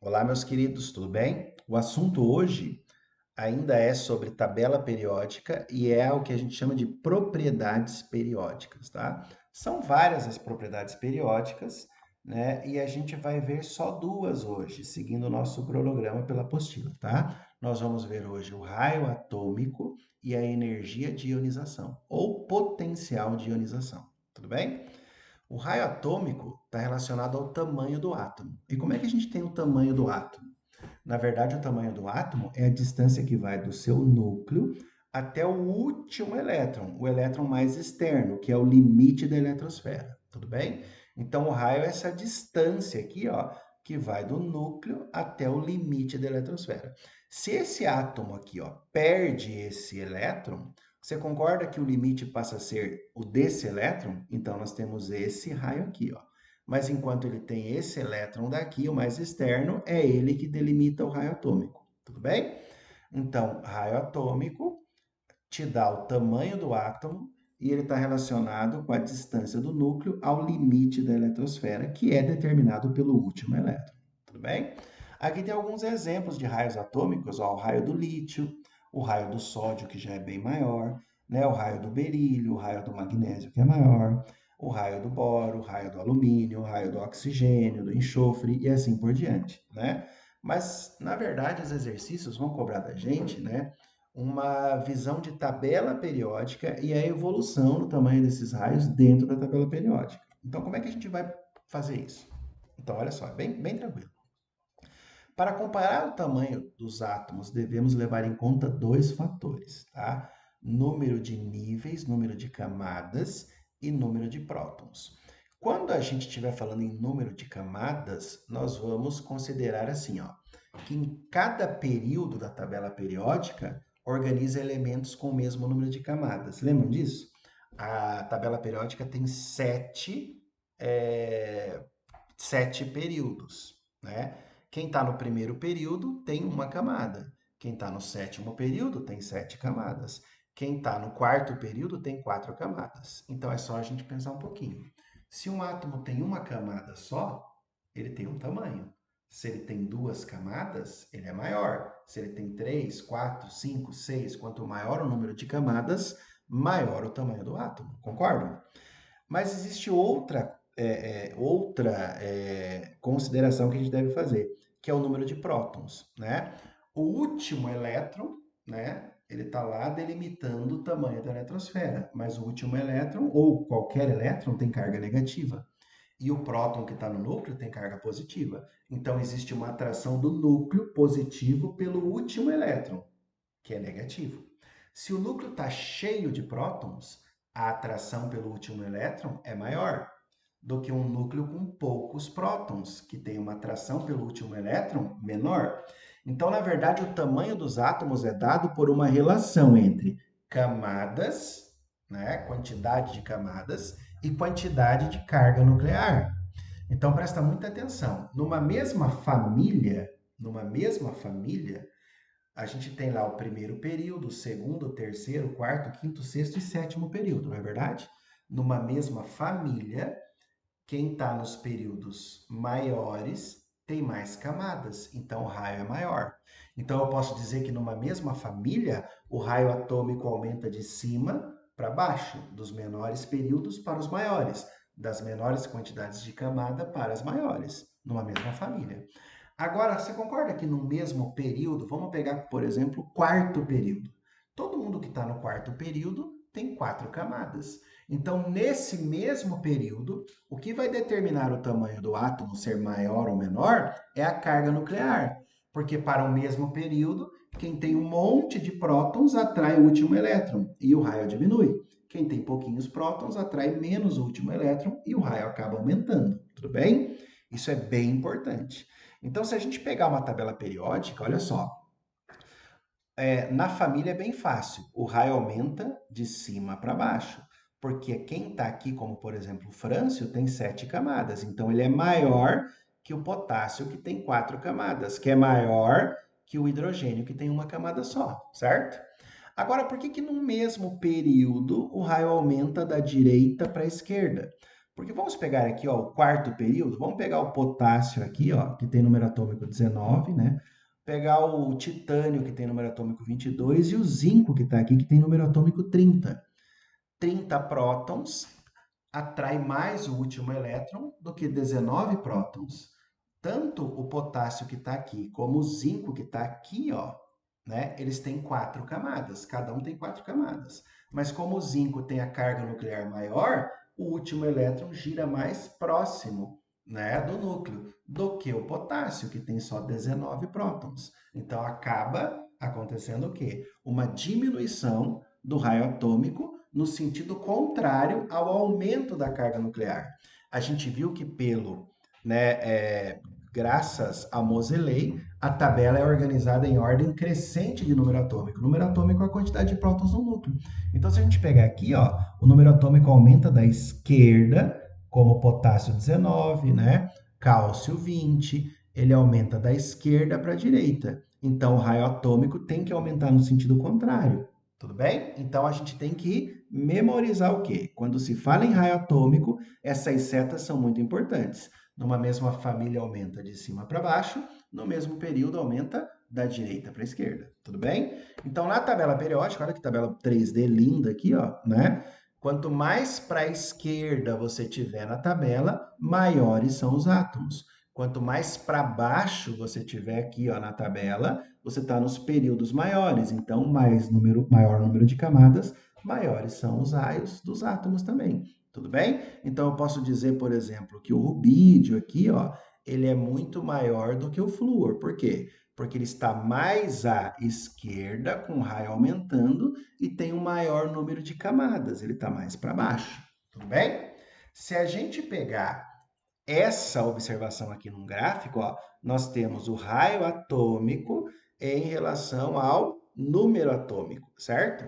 Olá, meus queridos, tudo bem? O assunto hoje ainda é sobre tabela periódica e é o que a gente chama de propriedades periódicas, tá? São várias as propriedades periódicas, né? E a gente vai ver só duas hoje, seguindo o nosso cronograma pela apostila, tá? Nós vamos ver hoje o raio atômico e a energia de ionização, ou potencial de ionização, tudo bem? O raio atômico está relacionado ao tamanho do átomo. E como é que a gente tem o tamanho do átomo? Na verdade, o tamanho do átomo é a distância que vai do seu núcleo até o último elétron, o elétron mais externo, que é o limite da eletrosfera. Tudo bem? Então, o raio é essa distância aqui, ó, que vai do núcleo até o limite da eletrosfera. Se esse átomo aqui, ó, perde esse elétron, você concorda que o limite passa a ser o desse elétron? Então, nós temos esse raio aqui, ó. Mas enquanto ele tem esse elétron daqui, o mais externo, é ele que delimita o raio atômico. Tudo bem? Então, raio atômico te dá o tamanho do átomo e ele está relacionado com a distância do núcleo ao limite da eletrosfera, que é determinado pelo último elétron. Tudo bem? Aqui tem alguns exemplos de raios atômicos, ó, o raio do lítio, o raio do sódio, que já é bem maior, né? O raio do berílio, o raio do magnésio, que é maior, o raio do boro, o raio do alumínio, o raio do oxigênio, do enxofre e assim por diante, né? Mas, na verdade, os exercícios vão cobrar da gente, né, uma visão de tabela periódica e a evolução do tamanho desses raios dentro da tabela periódica. Então, como é que a gente vai fazer isso? Então, olha só, é bem tranquilo. Para comparar o tamanho dos átomos, devemos levar em conta dois fatores, tá? Número de níveis, número de camadas e número de prótons. Quando a gente estiver falando em número de camadas, nós vamos considerar assim, ó, que em cada período da tabela periódica organiza elementos com o mesmo número de camadas. Lembram disso? A tabela periódica tem sete períodos, né? Quem está no primeiro período tem uma camada. Quem está no sétimo período tem sete camadas. Quem está no quarto período tem quatro camadas. Então é só a gente pensar um pouquinho. Se um átomo tem uma camada só, ele tem um tamanho. Se ele tem duas camadas, ele é maior. Se ele tem três, quatro, cinco, seis, quanto maior o número de camadas, maior o tamanho do átomo. Concordam? Mas existe outra consideração que a gente deve fazer, que é o número de prótons, né? O último elétron, né? Ele está lá delimitando o tamanho da eletrosfera, mas o último elétron, ou qualquer elétron, tem carga negativa. E o próton que está no núcleo tem carga positiva. Então, existe uma atração do núcleo positivo pelo último elétron, que é negativo. Se o núcleo está cheio de prótons, a atração pelo último elétron é maior do que um núcleo com poucos prótons, que tem uma atração pelo último elétron menor. Então, na verdade, o tamanho dos átomos é dado por uma relação entre camadas, né, quantidade de camadas, e quantidade de carga nuclear. Então, presta muita atenção. Numa mesma família, a gente tem lá o primeiro período, o segundo, o terceiro, o quarto, o quinto, o sexto e sétimo período, não é verdade? Numa mesma família, quem está nos períodos maiores tem mais camadas, então o raio é maior. Então eu posso dizer que numa mesma família, o raio atômico aumenta de cima para baixo, dos menores períodos para os maiores, das menores quantidades de camada para as maiores, numa mesma família. Agora, você concorda que no mesmo período, vamos pegar, por exemplo, o quarto período. Todo mundo que está no quarto período tem quatro camadas. Então, nesse mesmo período, o que vai determinar o tamanho do átomo ser maior ou menor é a carga nuclear. Porque para o mesmo período, quem tem um monte de prótons atrai o último elétron e o raio diminui. Quem tem pouquinhos prótons atrai menos o último elétron e o raio acaba aumentando. Tudo bem? Isso é bem importante. Então, se a gente pegar uma tabela periódica, olha só, na família é bem fácil. O raio aumenta de cima para baixo, porque quem está aqui, como por exemplo o frâncio, tem sete camadas. Então, ele é maior que o potássio, que tem quatro camadas, que é maior que o hidrogênio, que tem uma camada só, certo? Agora, por que que no mesmo período o raio aumenta da direita para a esquerda? Porque vamos pegar aqui, ó, o quarto período, vamos pegar o potássio aqui, ó, que tem número atômico 19, né? Pegar o titânio, que tem número atômico 22, e o zinco, que está aqui, que tem número atômico 30. 30 prótons atrai mais o último elétron do que 19 prótons. Tanto o potássio que está aqui como o zinco que está aqui, ó, né? Eles têm 4 camadas, cada um tem 4 camadas. Mas como o zinco tem a carga nuclear maior, o último elétron gira mais próximo, né, do núcleo do que o potássio, que tem só 19 prótons. Então acaba acontecendo o quê? Uma diminuição do raio atômico no sentido contrário ao aumento da carga nuclear. A gente viu que graças a Moseley, a tabela é organizada em ordem crescente de número atômico. O número atômico é a quantidade de prótons no núcleo. Então, se a gente pegar aqui, ó, o número atômico aumenta da esquerda, como potássio 19, né? Cálcio 20, ele aumenta da esquerda para a direita. Então, o raio atômico tem que aumentar no sentido contrário. Tudo bem? Então, a gente tem que memorizar o quê? Quando se fala em raio atômico, essas setas são muito importantes. Numa mesma família aumenta de cima para baixo, no mesmo período aumenta da direita para a esquerda, tudo bem? Então, na tabela periódica, olha que tabela 3D linda aqui, ó, né? Quanto mais para a esquerda você tiver na tabela, maiores são os átomos. Quanto mais para baixo você tiver aqui, ó, na tabela, você está nos períodos maiores. Então, maior número de camadas, maiores são os raios dos átomos também. Tudo bem? Então, eu posso dizer, por exemplo, que o rubídio aqui, ó, ele é muito maior do que o flúor. Por quê? Porque ele está mais à esquerda, com o raio aumentando, e tem um maior número de camadas. Ele está mais para baixo. Tudo bem? Se a gente pegar essa observação aqui num gráfico, ó, nós temos o raio atômico em relação ao número atômico, certo?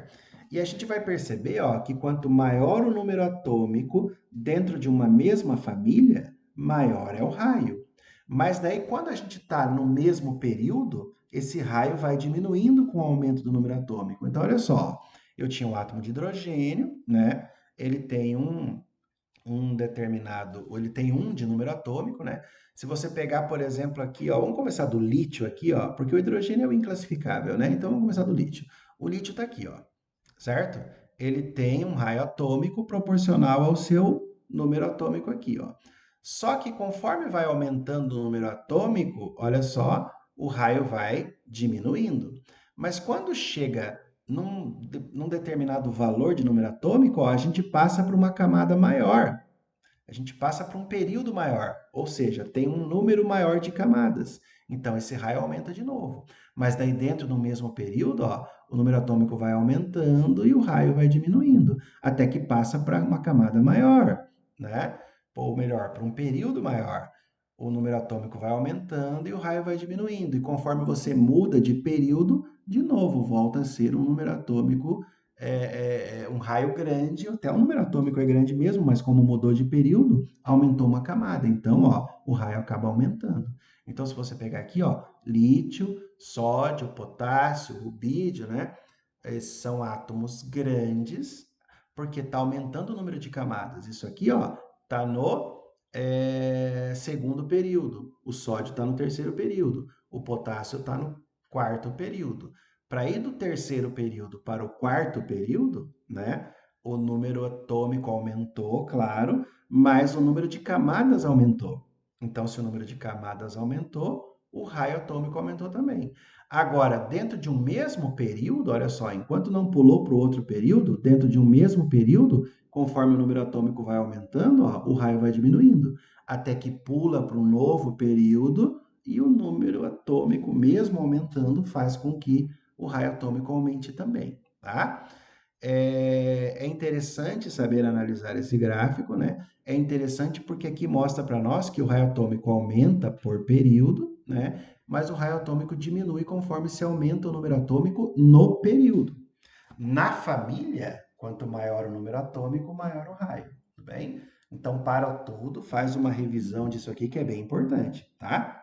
E a gente vai perceber, ó, que quanto maior o número atômico dentro de uma mesma família, maior é o raio. Mas daí, quando a gente está no mesmo período, esse raio vai diminuindo com o aumento do número atômico. Então, olha só, eu tinha um átomo de hidrogênio, né? Ele tem um determinado, ou ele tem um de número atômico, né? Se você pegar, por exemplo, aqui, ó, vamos começar do lítio aqui, ó, porque o hidrogênio é o inclassificável, né? Então vamos começar do lítio. O lítio está aqui, ó, certo? Ele tem um raio atômico proporcional ao seu número atômico aqui, ó. Só que conforme vai aumentando o número atômico, olha só, o raio vai diminuindo. Mas quando chega num determinado valor de número atômico, ó, a gente passa para uma camada maior. A gente passa para um período maior, ou seja, tem um número maior de camadas. Então, esse raio aumenta de novo. Mas daí dentro do mesmo período, ó, o número atômico vai aumentando e o raio vai diminuindo, até que passa para uma camada maior, né? Ou melhor, para um período maior. O número atômico vai aumentando e o raio vai diminuindo. E conforme você muda de período, de novo volta a ser um número atômico um raio grande, até o número atômico é grande mesmo, mas como mudou de período, aumentou uma camada. Então, ó, o raio acaba aumentando. Então, se você pegar aqui, ó, lítio, sódio, potássio, rubídio, né? Esses são átomos grandes, porque está aumentando o número de camadas. Isso aqui, ó, está no segundo período. O sódio está no terceiro período. O potássio está no quarto período. Para ir do terceiro período para o quarto período, né? O número atômico aumentou, claro, mas o número de camadas aumentou. Então, se o número de camadas aumentou, o raio atômico aumentou também. Agora, dentro de um mesmo período, olha só, enquanto não pulou para o outro período, dentro de um mesmo período, conforme o número atômico vai aumentando, ó, o raio vai diminuindo, até que pula para um novo período e o número atômico, mesmo aumentando, faz com que o raio atômico aumente também, tá? É interessante saber analisar esse gráfico, né? É interessante porque aqui mostra para nós que o raio atômico aumenta por período, né? Mas o raio atômico diminui conforme se aumenta o número atômico no período. Na família, quanto maior o número atômico, maior o raio, tudo bem? Então, para tudo, faz uma revisão disso aqui que é bem importante, tá?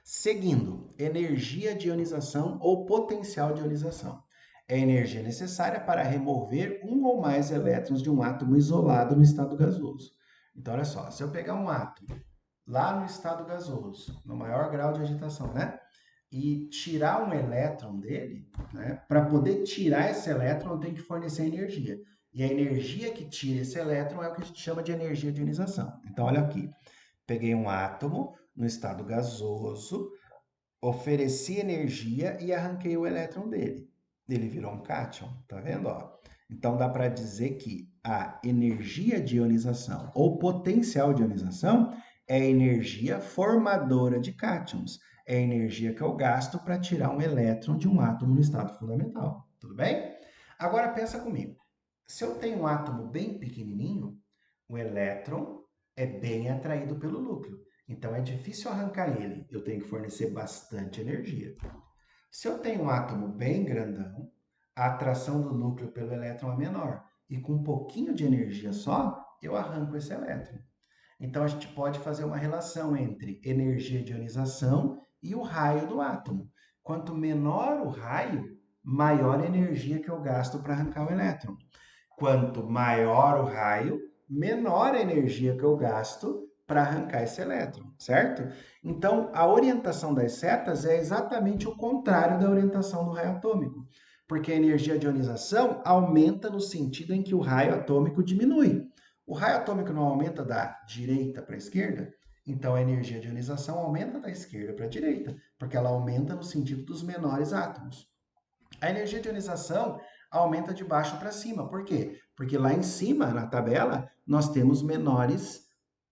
Seguindo, energia de ionização ou potencial de ionização. É a energia necessária para remover um ou mais elétrons de um átomo isolado no estado gasoso. Então, olha só, se eu pegar um átomo lá no estado gasoso, no maior grau de agitação, né? E tirar um elétron dele, né? Para poder tirar esse elétron, eu tenho que fornecer energia. E a energia que tira esse elétron é o que a gente chama de energia de ionização. Então, olha aqui. Peguei um átomo no estado gasoso, ofereci energia e arranquei o elétron dele. Ele virou um cátion, tá vendo? Ó? Então dá para dizer que a energia de ionização ou potencial de ionização é a energia formadora de cátions. É a energia que eu gasto para tirar um elétron de um átomo no estado fundamental. Tudo bem? Agora pensa comigo. Se eu tenho um átomo bem pequenininho, o elétron é bem atraído pelo núcleo. Então é difícil arrancar ele, eu tenho que fornecer bastante energia. Se eu tenho um átomo bem grandão, a atração do núcleo pelo elétron é menor, e com um pouquinho de energia só, eu arranco esse elétron. Então a gente pode fazer uma relação entre energia de ionização e o raio do átomo. Quanto menor o raio, maior a energia que eu gasto para arrancar o elétron. Quanto maior o raio, menor a energia que eu gasto para arrancar esse elétron, certo? Então, a orientação das setas é exatamente o contrário da orientação do raio atômico, porque a energia de ionização aumenta no sentido em que o raio atômico diminui. O raio atômico não aumenta da direita para a esquerda, então a energia de ionização aumenta da esquerda para a direita, porque ela aumenta no sentido dos menores átomos. A energia de ionização aumenta de baixo para cima. Por quê? Porque lá em cima, na tabela, nós temos menores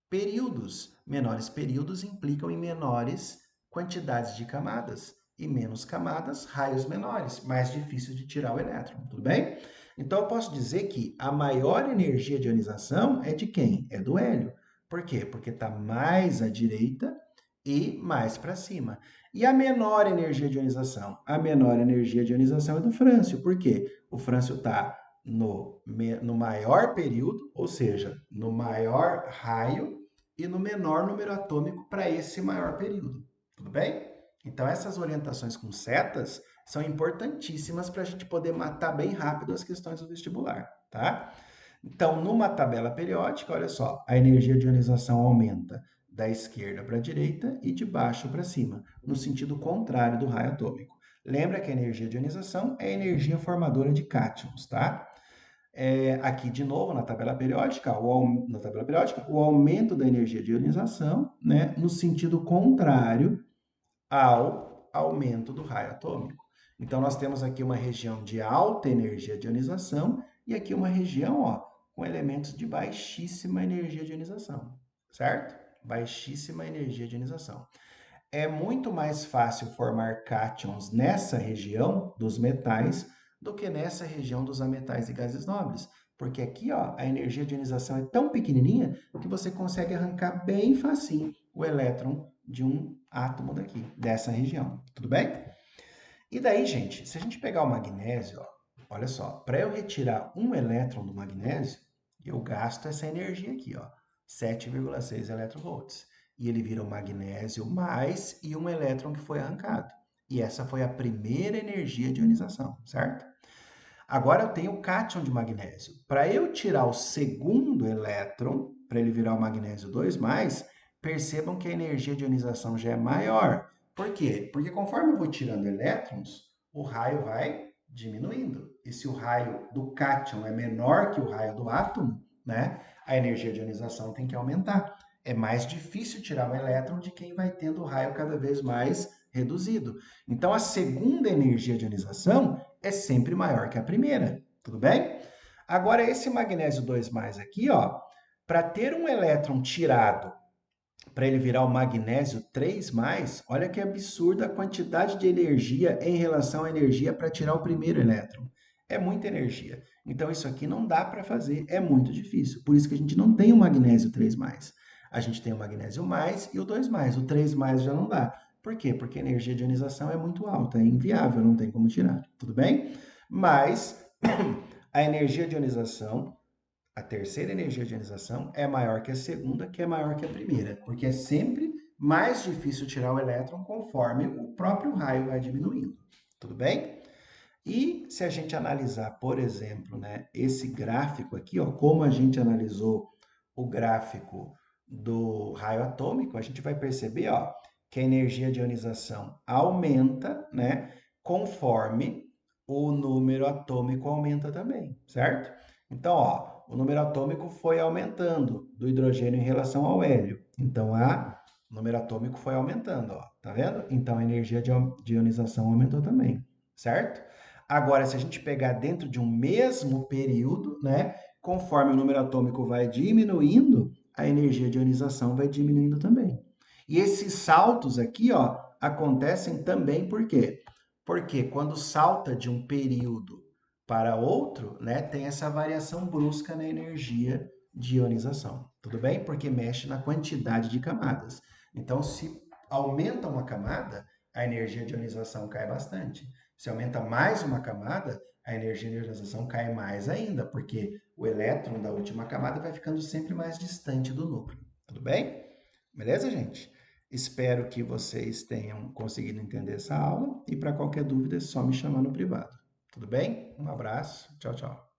períodos. Menores períodos implicam em menores quantidades de camadas. E menos camadas, raios menores, mais difícil de tirar o elétron, tudo bem? Então eu posso dizer que a maior energia de ionização é de quem? É do hélio. Por quê? Porque está mais à direita e mais para cima. E a menor energia de ionização? A menor energia de ionização é do frâncio. Por quê? O frâncio está no maior período, ou seja, no maior raio e no menor número atômico para esse maior período. Tudo bem? Então, essas orientações com setas são importantíssimas para a gente poder matar bem rápido as questões do vestibular, tá? Então, numa tabela periódica, olha só, a energia de ionização aumenta da esquerda para a direita e de baixo para cima, no sentido contrário do raio atômico. Lembra que a energia de ionização é a energia formadora de cátions, tá? Aqui de novo na tabela periódica, o aumento da energia de ionização, né, no sentido contrário ao aumento do raio atômico. Então nós temos aqui uma região de alta energia de ionização e aqui uma região, ó, com elementos de baixíssima energia de ionização, certo? Baixíssima energia de ionização. É muito mais fácil formar cátions nessa região dos metais do que nessa região dos ametais e gases nobres, porque aqui, ó, a energia de ionização é tão pequenininha que você consegue arrancar bem facinho o elétron de um átomo daqui, dessa região. Tudo bem? E daí, gente, se a gente pegar o magnésio, ó, olha só, para eu retirar um elétron do magnésio, eu gasto essa energia aqui, ó, 7,6 eletronvolts. E ele vira o magnésio mais e um elétron que foi arrancado. E essa foi a primeira energia de ionização, certo? Agora eu tenho o cátion de magnésio. Para eu tirar o segundo elétron, para ele virar o magnésio 2+, percebam que a energia de ionização já é maior. Por quê? Porque conforme eu vou tirando elétrons, o raio vai diminuindo. E se o raio do cátion é menor que o raio do átomo, né, a energia de ionização tem que aumentar. É mais difícil tirar o elétron de quem vai tendo o raio cada vez mais reduzido. Então, a segunda energia de ionização é sempre maior que a primeira, tudo bem? Agora, esse magnésio 2+ aqui, ó, para ter um elétron tirado, para ele virar o magnésio 3+, olha que absurda a quantidade de energia em relação à energia para tirar o primeiro elétron. É muita energia. Então, isso aqui não dá para fazer, é muito difícil. Por isso que a gente não tem o magnésio 3+. A gente tem o magnésio mais e o 2+. O 3+ já não dá. Por quê? Porque a energia de ionização é muito alta, é inviável, não tem como tirar. Tudo bem? Mas a energia de ionização, a terceira energia de ionização, é maior que a segunda, que é maior que a primeira, porque é sempre mais difícil tirar o elétron conforme o próprio raio vai diminuindo. Tudo bem? E se a gente analisar, por exemplo, né, esse gráfico aqui, ó, como a gente analisou o gráfico do raio atômico, a gente vai perceber, ó, que a energia de ionização aumenta, né, conforme o número atômico aumenta também, certo? Então, ó, o número atômico foi aumentando do hidrogênio em relação ao hélio. Então, o número atômico foi aumentando, ó, tá vendo? Então, a energia de ionização aumentou também, certo? Agora, se a gente pegar dentro de um mesmo período, né, conforme o número atômico vai diminuindo, a energia de ionização vai diminuindo também. E esses saltos aqui, ó, acontecem também por quê? Porque quando salta de um período para outro, né, tem essa variação brusca na energia de ionização. Tudo bem? Porque mexe na quantidade de camadas. Então, se aumenta uma camada, a energia de ionização cai bastante. Se aumenta mais uma camada, a energia de ionização cai mais ainda, porque o elétron da última camada vai ficando sempre mais distante do núcleo. Tudo bem? Beleza, gente? Espero que vocês tenham conseguido entender essa aula e para qualquer dúvida é só me chamar no privado. Tudo bem? Um abraço. Tchau, tchau.